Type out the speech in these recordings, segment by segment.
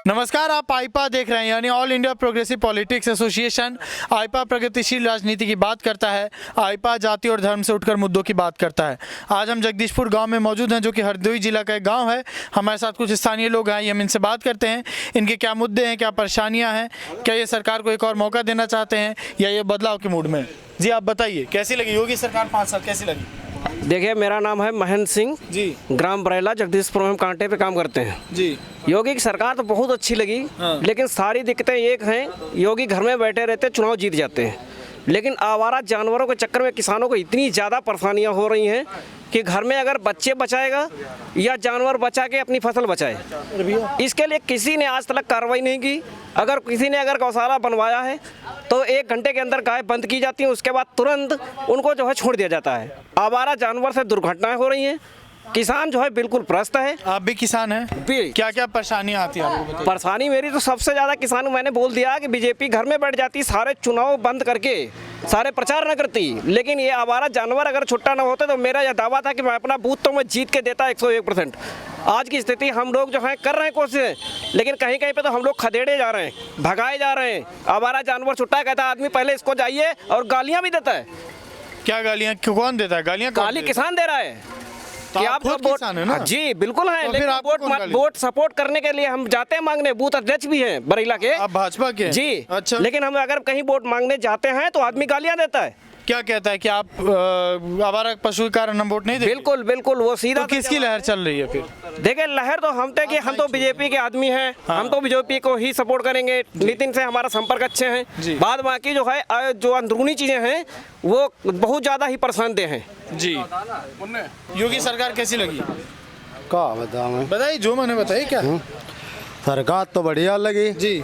नमस्कार, आप आईपा देख रहे हैं यानी All India Progressive Politics Association. AIPA प्रगतिशील राजनीति की बात करता है। आईपा जाति और धर्म से उठकर मुद्दों की बात करता है। आज हम जगदीशपुर गांव में मौजूद हैं, जो कि हरदोई जिला का एक गांव है। हमारे साथ कुछ स्थानीय लोग हैं, हम इनसे बात करते हैं। इनके क्या मुद्दे हैं, क्या परेशानियाँ हैं, क्या ये सरकार को एक और मौका देना चाहते हैं या ये बदलाव के मूड में। जी आप बताइए, कैसी लगी योगी सरकार 5 साल, कैसी लगी? देखिए, मेरा नाम है महेंद्र सिंह जी, ग्राम बरेला, जगदीशपुर में हम कांटे पे काम करते हैं जी। योगी की सरकार तो बहुत अच्छी लगी, लेकिन सारी दिक्कतें एक हैं। योगी घर में बैठे रहते, चुनाव जीत जाते हैं, लेकिन आवारा जानवरों के चक्कर में किसानों को इतनी ज़्यादा परेशानियां हो रही हैं कि घर में अगर बच्चे बचाएगा या जानवर बचा के अपनी फसल बचाए, इसके लिए किसी ने आज तक कार्रवाई नहीं की। अगर किसी ने गौशाला बनवाया है तो 1 घंटे के अंदर गाय बंद की जाती है, उसके बाद तुरंत उनको छोड़ दिया जाता है। आवारा जानवर से दुर्घटनाएं हो रही हैं। किसान बिल्कुल त्रस्त है। आप भी किसान हैं? क्या क्या परेशानियाँ आती है? परेशानी मेरी तो सबसे ज़्यादा किसान, मैंने बोल दिया कि बीजेपी घर में बैठ जाती, सारे चुनाव बंद करके सारे प्रचार न करती, लेकिन ये आवारा जानवर अगर छुट्टा न होते तो मेरा यह दावा था कि मैं अपना बूथ तो मैं जीत के देता 101%। आज की स्थिति हम लोग कर रहे हैं कोशिश, लेकिन कहीं कहीं पे तो हम लोग खदेड़े जा रहे हैं, भगाए जा रहे हैं। आवारा जानवर छुट्टा कहता है आदमी, पहले इसको जाइए, और गालियाँ भी देता है। क्या गालियाँ? कौन देता है गालियाँ? गाली किसान दे रहा है। तो आप खुद किसान है ना? जी बिल्कुल है, तो लेकिन वोट सपोर्ट करने के लिए हम जाते हैं मांगने। बूथ अध्यक्ष भी हैं बरेला के। आप भाजपा के? जी। अच्छा। लेकिन हम अगर कहीं वोट मांगने जाते हैं तो आदमी गालियां देता है। क्या कहता है कि आप आवारा पशु के कारण हम वोट नहीं देंगे? बिल्कुल बिल्कुल, वो सीधा। तो किसकी लहर चल रही है फिर? देखिए, लहर तो हम थे कि हम तो बीजेपी के आदमी हैं। हम तो बीजेपी को ही सपोर्ट करेंगे। नितिन से हमारा संपर्क अच्छे हैं। बाद बाकी जो अंदरूनी चीजें हैं वो बहुत ज्यादा ही परेशान दे हैं। जी। योगी सरकार कैसी लगी? क्या बताऊं? बताइए, जो मैंने बताई। क्या सरकार तो बढ़िया लगी जी।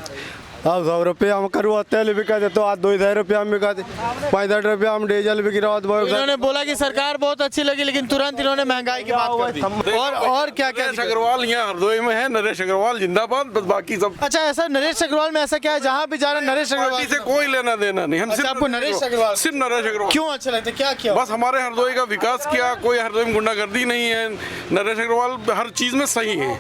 अब 100 रुपया हम करवा तेल बिका दे तो आज 2,500 रुपया में बिका दे, 65 रुपया हम डीजल बिक रहा। इन्होंने बोला कि सरकार बहुत अच्छी लगी, लेकिन तुरंत इन्होंने महंगाई की बात कर दी। और क्या क्या? नरेश अग्रवाल यहाँ हरदोई में है। नरेश अग्रवाल जिंदाबाद, बस बाकी सब। अच्छा, ऐसा नरेश अग्रवाल में ऐसा क्या है? जहाँ भी जा रहे नरेश अग्रवाल से कोई लेना देना नहीं। हम आपको नरेश अग्रवाल, सिर्फ नरेश अग्रवाल क्यों अच्छा लगता है? क्या किया? बस हमारे हरदोई का विकास किया। कोई हरदोई में गुंडागर्दी नहीं है। नरेश अग्रवाल हर चीज में सही है।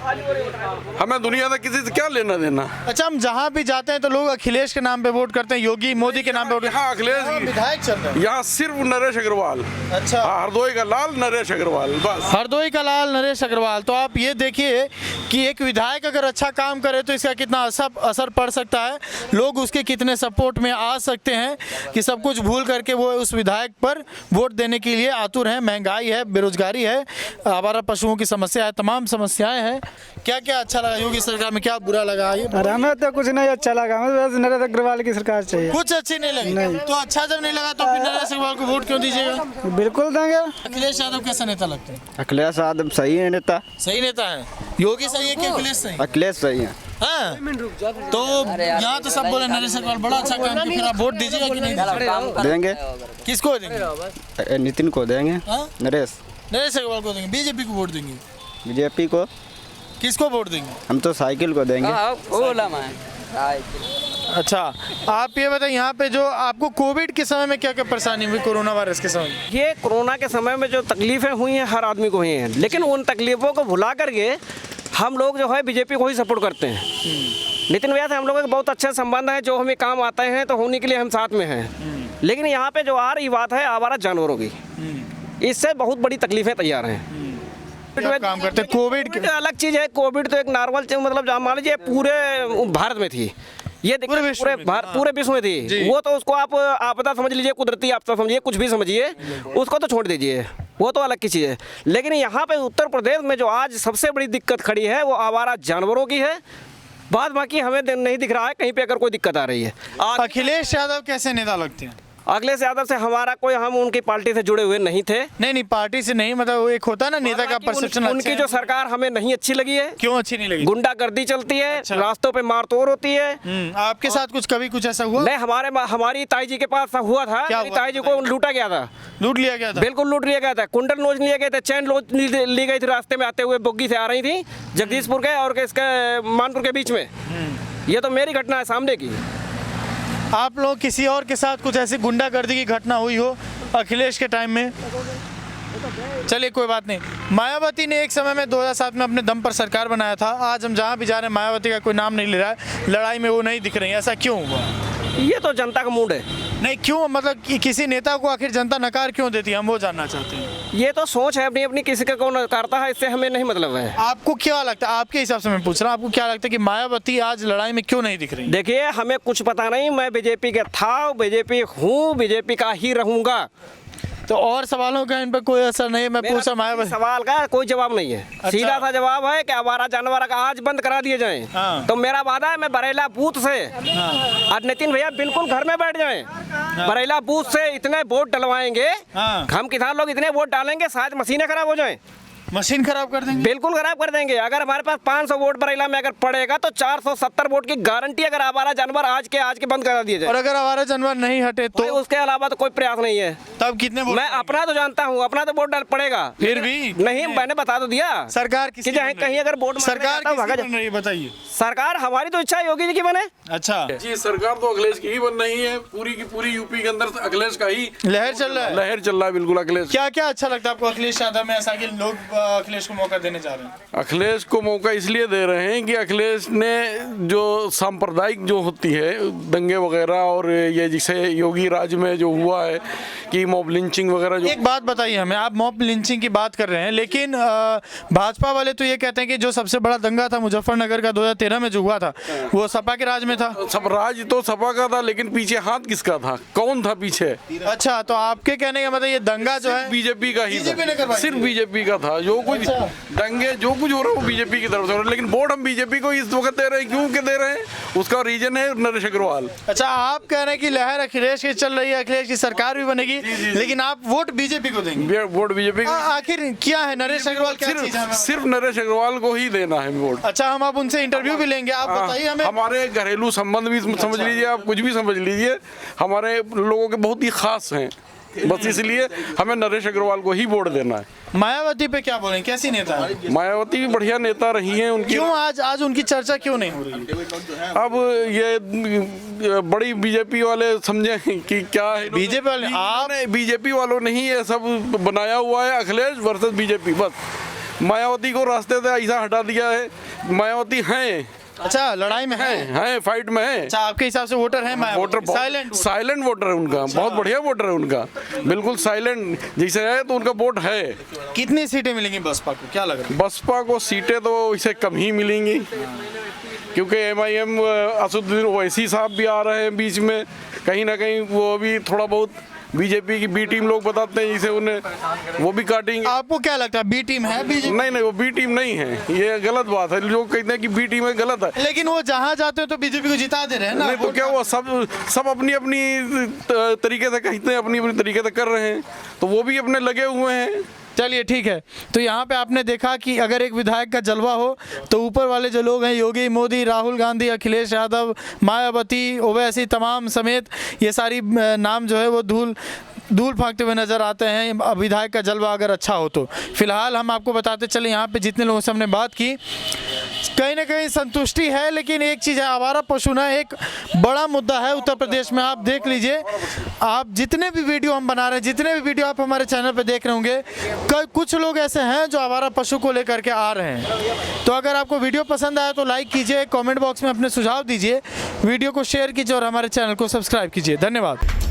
हमें दुनिया में किसी से क्या लेना देना। अच्छा, हम जहाँ भी जाते हैं तो लोग अखिलेश के नाम पे वोट करते हैं, योगी मोदी के नाम पे वोट। यहाँ अखिलेश विधायक चल रहे हैं, यहाँ सिर्फ नरेश अग्रवाल। अच्छा, हरदोई का लाल नरेश अग्रवाल, बस। हरदोई का लाल नरेश अग्रवाल। तो आप ये देखिए कि एक विधायक अगर अच्छा काम करे तो इसका कितना असर पड़ सकता है। लोग उसके कितने सपोर्ट में आ सकते हैं कि सब कुछ भूल करके वो उस विधायक पर वोट देने के लिए आतुर हैं। महंगाई है, बेरोजगारी है, आवारा पशुओं की समस्या है, तमाम समस्याएं हैं। क्या क्या अच्छा लगा योगी सरकार में, क्या बुरा लगा? ये हमें तो कुछ नहीं अच्छा लगा, हमें नरेश अग्रवाल की सरकार चाहिए। कुछ अच्छी नहीं लगी? नहीं। तो अच्छा जब नहीं लगा तो फिर नरेश अग्रवाल को वोट क्यों दीजिएगा? बिल्कुल देंगे। अखिलेश यादव कैसा नेता लगता है? अखिलेश यादव सही है नेता। सही नेता है। योगी सही है कि अखिलेश सही? अखिलेश सही है। हाँ? तो यहाँ तो सब बोले नरेश अग्रवाल बड़ा अच्छा काम किया, फिर आप वोट दीजिएगा कि नहीं? देंगे। किसको देंगे? नितिन को देंगे। नरेश अग्रवाल को देंगे। बीजेपी को वोट देंगे? बीजेपी को। किसको वोट देंगे? हम तो साइकिल को देंगे। अच्छा, आप ये बताइए, यहाँ पे जो आपको कोविड के समय में क्या क्या परेशानी हुई, कोरोना वायरस के समय में? ये कोरोना के समय में जो तकलीफें हुई हैं हर आदमी को हुई हैं, लेकिन उन तकलीफों को भुला करके हम लोग बीजेपी को ही सपोर्ट करते हैं। नितिन भैया से हम लोगों के बहुत अच्छे संबंध हैं, जो हमें काम आते हैं तो होने के लिए हम साथ में हैं। लेकिन यहाँ पे जो आ रही बात है आवारा जानवरों की, इससे बहुत बड़ी तकलीफें तैयार हैं। काम करते कोविड के अलग चीज़ है। कोविड तो एक नॉर्मल मतलब मान लीजिए पूरे भारत में थी, ये पूरे विश्व में थी। वो तो उसको आप आपदा समझ लीजिए, कुदरती आपदा समझिए, कुछ भी समझिए, उसको तो छोड़ दीजिए, वो तो अलग की चीज़ है। लेकिन यहाँ पे उत्तर प्रदेश में जो आज सबसे बड़ी दिक्कत खड़ी है वो आवारा जानवरों की है। बाद बाकी हमें नहीं दिख रहा है कहीं पे अगर कोई दिक्कत आ रही है। अखिलेश यादव कैसे नेता लगते हैं? अखिलेश यादव से हमारा कोई, हम उनकी पार्टी से जुड़े हुए नहीं थे। नहीं, पार्टी से नहीं, मतलब एक होता है ना नेता का परसेप्शन। उनकी जो सरकार हमें नहीं अच्छी लगी है। क्यों अच्छी नहीं लगी? गुंडागर्दी चलती है। अच्छा। रास्तों पे मारतोड़ होती है। आपके साथ कभी कुछ ऐसा हुआ? नहीं, हमारी ताई जी के पास हुआ था। ताई जी को लूटा गया था, लूट लिया गया था। बिल्कुल लूट लिया गया था। कुंडल नोच लिए गए थे, चैन नोच ली गई थी। रास्ते में आते हुए बोगी से आ रही थी, जगदीशपुर के और इसके मानपुर के बीच में। ये तो मेरी घटना है सामने की। आप लोग किसी और के साथ कुछ ऐसी गुंडागर्दी की घटना हुई हो अखिलेश के टाइम में? चलिए कोई बात नहीं। मायावती ने एक समय में 2007 में अपने दम पर सरकार बनाया था। आज हम जहाँ भी जा रहे हैं मायावती का कोई नाम नहीं ले रहा है, लड़ाई में वो नहीं दिख रही है, ऐसा क्यों हुआ? ये तो जनता का मूड है। नहीं क्यों, मतलब कि किसी नेता को आखिर जनता नकार क्यों देती है, हम वो जानना चाहते हैं। ये तो सोच है अपनी अपनी, किसी का कौन नकारता है इससे हमें नहीं मतलब है। आपको क्या लगता है, आपके हिसाब से मैं पूछ रहा हूँ, आपको क्या लगता है कि मायावती आज लड़ाई में क्यों नहीं दिख रही? देखिए हमें कुछ पता नहीं, मैं बीजेपी का था, बीजेपी हूँ, बीजेपी का ही रहूँगा। तो और सवालों का इन पर कोई असर नहीं है, मैं मेरा पूछा मायावती। सवाल का कोई जवाब नहीं है। सीधा सा जवाब है कि आवारा जानवर का आज बंद करा दिए जाएं। हाँ। तो मेरा वादा है मैं बरेला बूथ से आज नितिन भैया बिल्कुल घर में बैठ जाएं। बरेला बूथ से इतने वोट डलवाएंगे, हाँ। हम किसान लोग इतने वोट डालेंगे शायद मशीनें खराब हो जाएं। मशीन खराब कर देंगे? बिल्कुल खराब कर देंगे। अगर हमारे पास 500 वोट बरेला में अगर पड़ेगा तो 470 वोट की गारंटी अगर आवारा जानवर आज के बंद करा दिए और जाए। अगर हमारा जानवर नहीं हटे तो तो उसके अलावा तो कोई प्रयास नहीं है। तब कितने वोट मैं पड़ेंगे? अपना तो जानता हूँ, अपना तो वोट डाल पड़ेगा। फिर भी नहीं, मैंने बता तो दिया। सरकार कि किसकी चाहे बन रही कहीं है? अगर वोट मांगने सरकार जाता हूँ, भागा किसकी बन रही है बताइए? सरकार हमारी तो इच्छा है योगी जी की बने। अच्छा, जी सरकार तो अखिलेश की ही बन रही है, पूरी की पूरी यूपी के अंदर अखिलेश का ही लहर चल रहा है। लहर चल रहा है, बिल्कुल अखिलेश। क्या क्या अच्छा लगता है आपको अखिलेश यादव में, ऐसा कि लोग अखिलेश को मौका देने जा रहे हैं? अखिलेश को मौका इसलिए दे रहे हैं कि अखिलेश ने जो सांप्रदायिक जो होती है दंगे वगैरह और ये जिसे योगी राज में जो हुआ है कि मॉब लिंचिंग वगैरह जो। एक बात बताइए हमें, आप मॉब लिंचिंग की बात कर रहे हैं, लेकिन भाजपा वाले तो ये कहते हैं कि जो सबसे बड़ा दंगा था मुजफ्फरनगर का 2013 में जो हुआ था वो सपा के राज में था। सब राज तो सपा का था, लेकिन पीछे हाथ किसका था, कौन था पीछे? अच्छा, तो आपके कहने का मतलब ये दंगा जो है बीजेपी का ही बीजेपी ने था, करवाई सिर्फ थी। बीजेपी का था। जो कुछ दंगे जो कुछ हो रहा है वो बीजेपी की तरफ से हो रहा है, लेकिन वोट हम बीजेपी को इस वक्त दे रहे हैं। क्यों के दे रहे हैं, उसका रीजन है नरेश अग्रवाल। अच्छा, आप कह रहे हैं कि लहर अखिलेश की चल रही है, अखिलेश की सरकार भी बनेगी, लेकिन आप वोट बीजेपी को देंगे? वोट बीजेपी को आखिर क्या है नरेश अग्रवाल, क्या चीज है हमें? सिर्फ नरेश अग्रवाल को ही देना है वोट। अच्छा, हम आप उनसे इंटरव्यू भी लेंगे, आप बताइए हमें। हमारे घरेलू संबंध भी समझ लीजिए, आप कुछ भी समझ लीजिए, हमारे लोगों के बहुत ही खास हैं, बस इसलिए हमें नरेश अग्रवाल को ही वोट देना है। मायावती पे क्या बोलें, कैसी नेता है? मायावती भी बढ़िया नेता रही हैं उनकी। क्यों आज उनकी चर्चा क्यों नहीं हो रही? अब ये बड़ी बीजेपी वाले समझे कि क्या है, बीजेपी वाले आप बीजेपी वालों ने ही ये सब बनाया हुआ है, अखिलेश वर्सेस बीजेपी। बस मायावती को रास्ते से ऐसा हटा दिया है। मायावती हैं, अच्छा लड़ाई में है, हैं फाइट में है। अच्छा आपके हिसाब से वोटर है वोटर साइलेंट वोटर है उनका, बहुत बढ़िया वोटर है उनका, बिल्कुल साइलेंट जैसे है, तो उनका वोट है। कितनी सीटें मिलेंगी बसपा को, क्या लग रहा है? बसपा को सीटें तो इसे कम ही मिलेंगी, क्योंकि MIM असदुद्दीन ओवैसी साहब भी आ रहे हैं बीच में, कहीं ना कहीं वो भी थोड़ा बहुत बीजेपी की बी टीम लोग बताते हैं, जिसे उन्हें वो भी काटेंगे। आपको क्या लगता है बी टीम है बीजेपी? नहीं, वो बी टीम नहीं है, ये गलत बात है। लोग कहते हैं कि बी टीम है, गलत है। लेकिन वो जहाँ जाते हैं तो बीजेपी को जिता दे रहे हैं ना। नहीं तो क्या हुआ, सब अपनी अपनी तरीके से कहते हैं, अपनी अपनी तरीके से कर रहे हैं, तो वो भी अपने लगे हुए हैं। चलिए ठीक है, तो यहाँ पे आपने देखा कि अगर एक विधायक का जलवा हो तो ऊपर वाले जो लोग हैं, योगी, मोदी, राहुल गांधी, अखिलेश यादव, मायावती, ओवैसी तमाम समेत ये सारी नाम जो है वो धूल फांकते हुए नज़र आते हैं विधायक का जलवा अगर अच्छा हो तो। फिलहाल हम आपको बताते चले, यहाँ पे जितने लोगों से हमने बात की कहीं ना कहीं संतुष्टि है, लेकिन एक चीज़ है, आवारा पशु ना एक बड़ा मुद्दा है उत्तर प्रदेश में। आप देख लीजिए, आप जितने भी वीडियो हम बना रहे हैं, जितने भी वीडियो आप हमारे चैनल पे देख रहे होंगे, कुछ लोग ऐसे हैं जो आवारा पशु को लेकर के आ रहे हैं। तो अगर आपको वीडियो पसंद आया तो लाइक कीजिए, कमेंट बॉक्स में अपने सुझाव दीजिए, वीडियो को शेयर कीजिए और हमारे चैनल को सब्सक्राइब कीजिए। धन्यवाद।